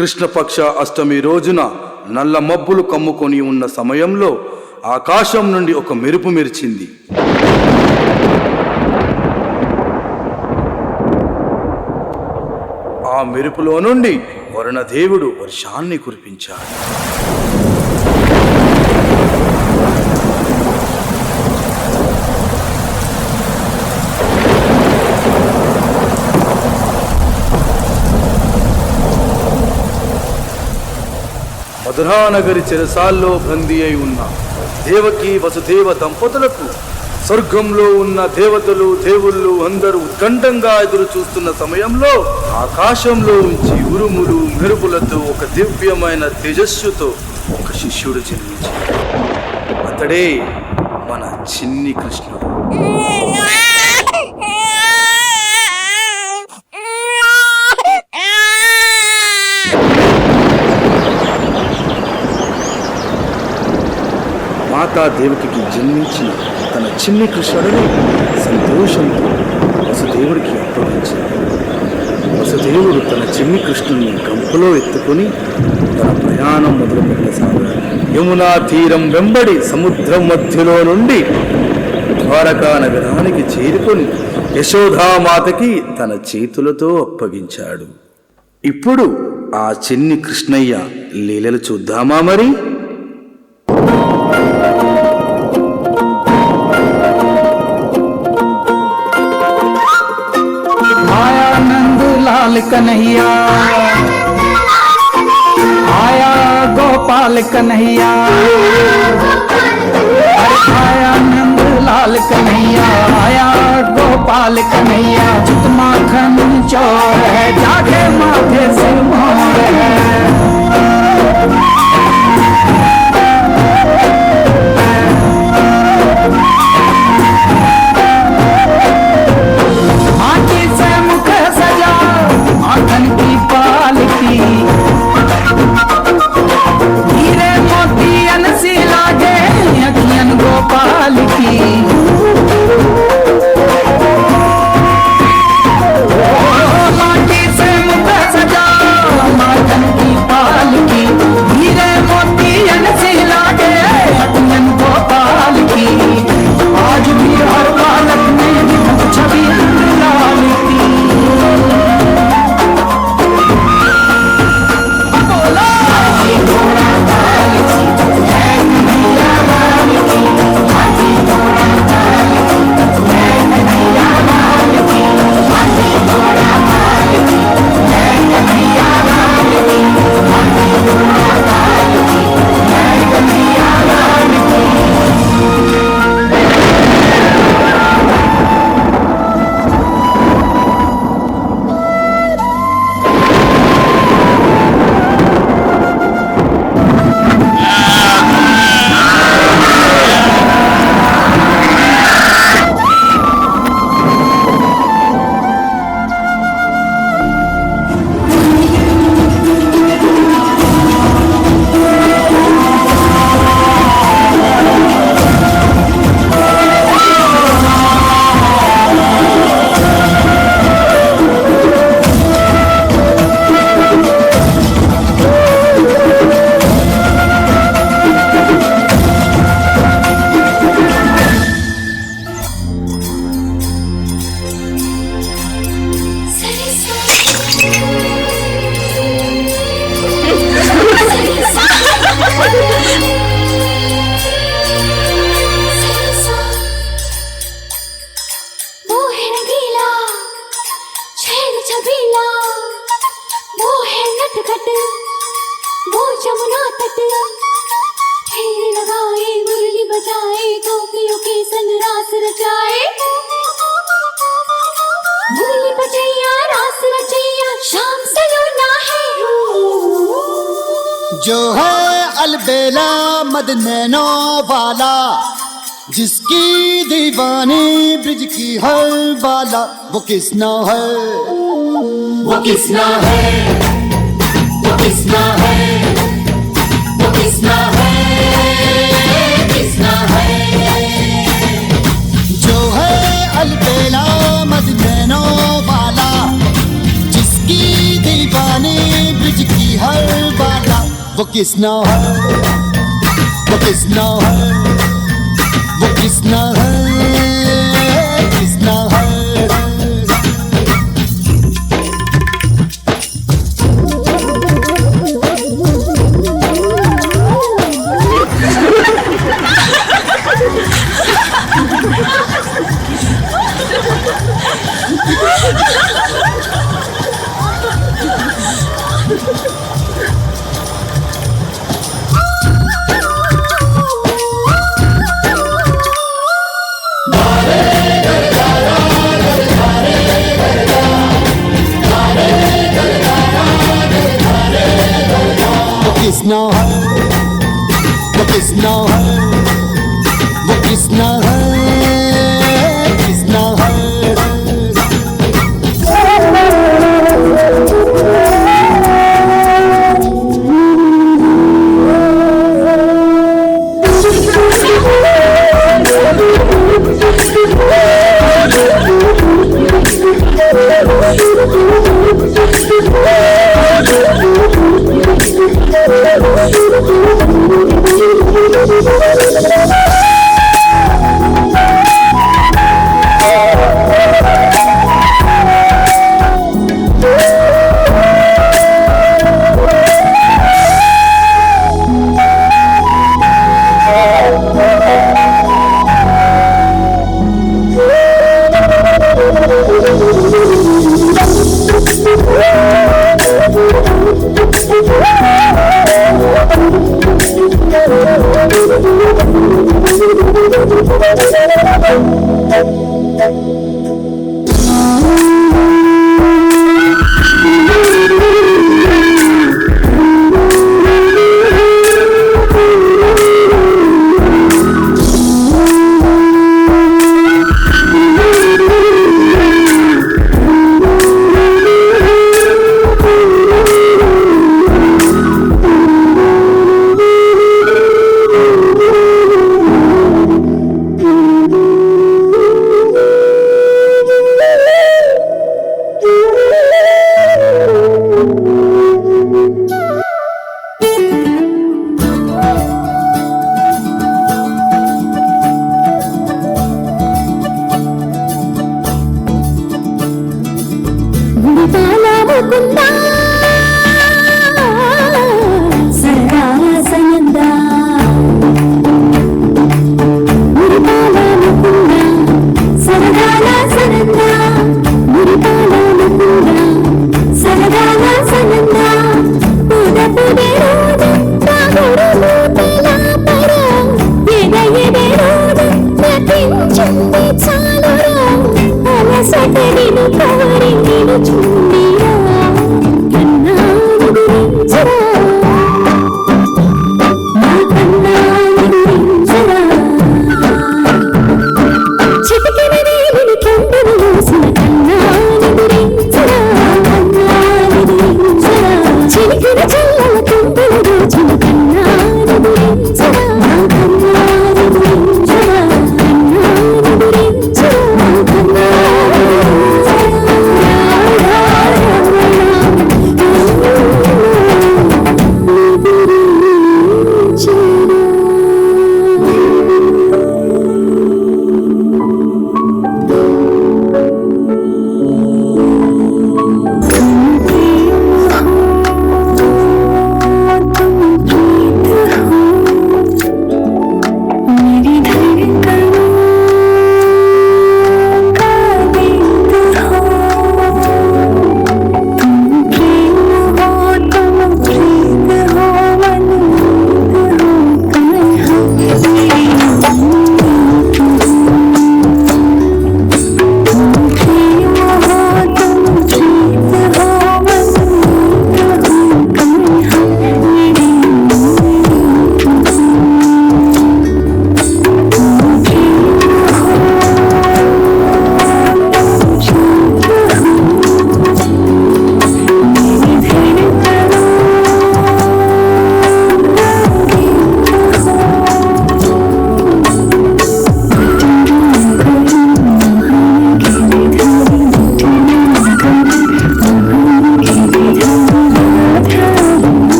కృష్ణపక్ష అష్టమి రోజున నల్ల మబ్బులు కమ్ముకొని ఉన్న సమయంలో ఆకాశం నుండి ఒక మెరుపు మెరిచింది. ఆ మెరుపులో నుండి వరుణదేవుడు వర్షాన్ని కురిపించాడు. మధురానగరి చెరసాల్లో బందీ అయి ఉన్న దేవకి వసుదేవ దంపతులకు స్వర్గంలో ఉన్న దేవతలు దేవుళ్ళు అందరూ ఉత్కంఠంగా ఎదురు చూస్తున్న సమయంలో ఆకాశంలో ఉంచి ఉరుములు మెరుపులతో ఒక దివ్యమైన తేజస్సుతో ఒక శిష్యుడు జన్మించాడు. అతడే మన చిన్ని కృష్ణుడు. మాతా దేవకికి జన్మించిన తన చిన్ని కృష్ణుడిని సంతోషంతో వసుదేవుడికి అప్పగించాడు. వసుదేవుడు తన చిన్ని కృష్ణుని గంపలో ఎత్తుకొని తన ప్రయాణం మొదలుపెట్టసాగాడు. యమునా తీరం వెంబడి సముద్రం మధ్యలో నుండి ద్వారకా నగరానికి చేరుకొని యశోదామాతకి తన చేతులతో అప్పగించాడు. ఇప్పుడు ఆ చిన్ని కృష్ణయ్య లీలలు చూద్దామా మరి? लाल कन्हैया आया, गोपाल कन्हैया आया, नंद लाल कन्हैया आया, गोपाल कन्हैया। चित माखन चोर है, जागे माथे से मोर है। वो जमुना तट फेर लगाए, मुरली बजाए, गोपियों के संग रास रचाए। मुरली बजैया रास रचैया, शाम सलोना है जो है अलबेला मद नैनो वाला, जिसकी दीवानी ब्रिज की हर बाला। वो किसना है, वो किसना है, वो किसना है, वो किसना है, किसना है। जो है अलबेला मद नैनो वाला, जिसकी दीवानी ब्रिज की हर वो किसना है, वो किसना है, वो किसना है, किसना है। किसना है, वो किसना है, वो किसना है, किसना है।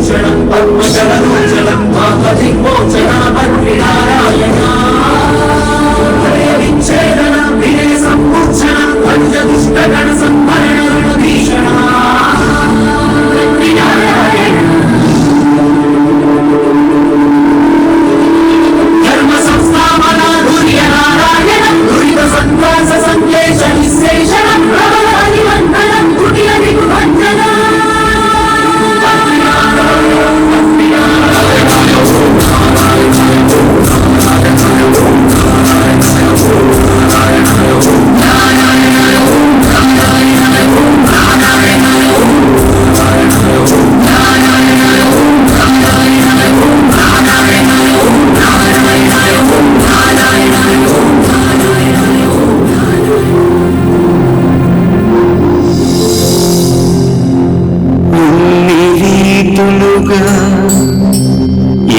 భూషణం పద్మజలలోచనం మాపతి మోచనామర్పి నారాయణ విచ్ఛేదన వినయ సంమోచనం పంచదుష్టగణ సంహరణ రణభీషణ ధర్మ సంస్థాపన ధుర్య నారాయణ దురిత సంతాస సంకేశ నిశ్శేషణం ప్రబల నిబంధనం కుటిల నిబంధన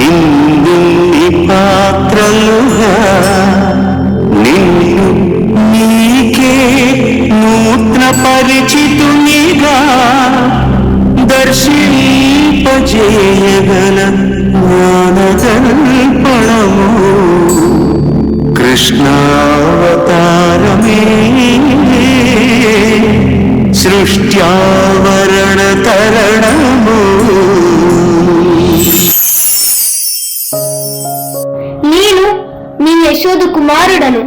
ఎన్ని పాత్రలుగా నిన్ను నీకే నూత్న పరిచితునిగా దర్శింపజేయగల జ్ఞానదర్పణము కృష్ణావతారమే సృష్ట్యావరణ తరణము. నేను నీ యశోద కుమారుడను.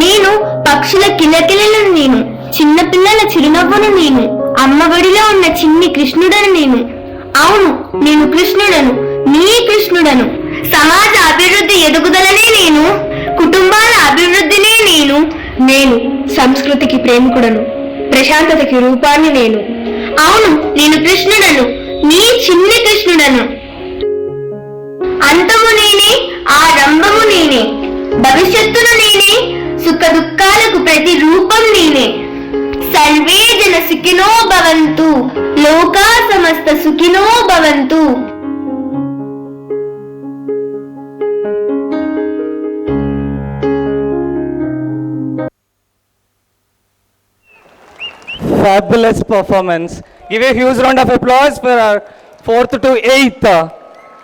నేను పక్షుల కిలకిలను. నేను చిన్నపిల్లల చిరునవ్వును. నేను అమ్మఒడిలో ఉన్న చిన్ని కృష్ణుడను. నేను అవును, నేను కృష్ణుడను, నీ కృష్ణుడను. సమాజ అభివృద్ధి ఎదుగుదలనే నేను, కుటుంబాల అభివృద్ధినే నేను. నేను సంస్కృతికి ప్రేమికుడను, ప్రశాంతతకి రూపాన్ని నేను. అవును, నేను కృష్ణుడను, నీ చిన్ని కృష్ణుడను. అంతము నేనే, ఆరంభము నేనే, భవిష్యత్తును నేనే, సుఖ దుఃఖాలకు ప్రతి రూపం నేనే. సర్వే జన సుఖినో భవంతు, లోకా సమస్త సుఖినో భవంతు. Fabulous performance. Give a huge round of applause for our 4th to 8th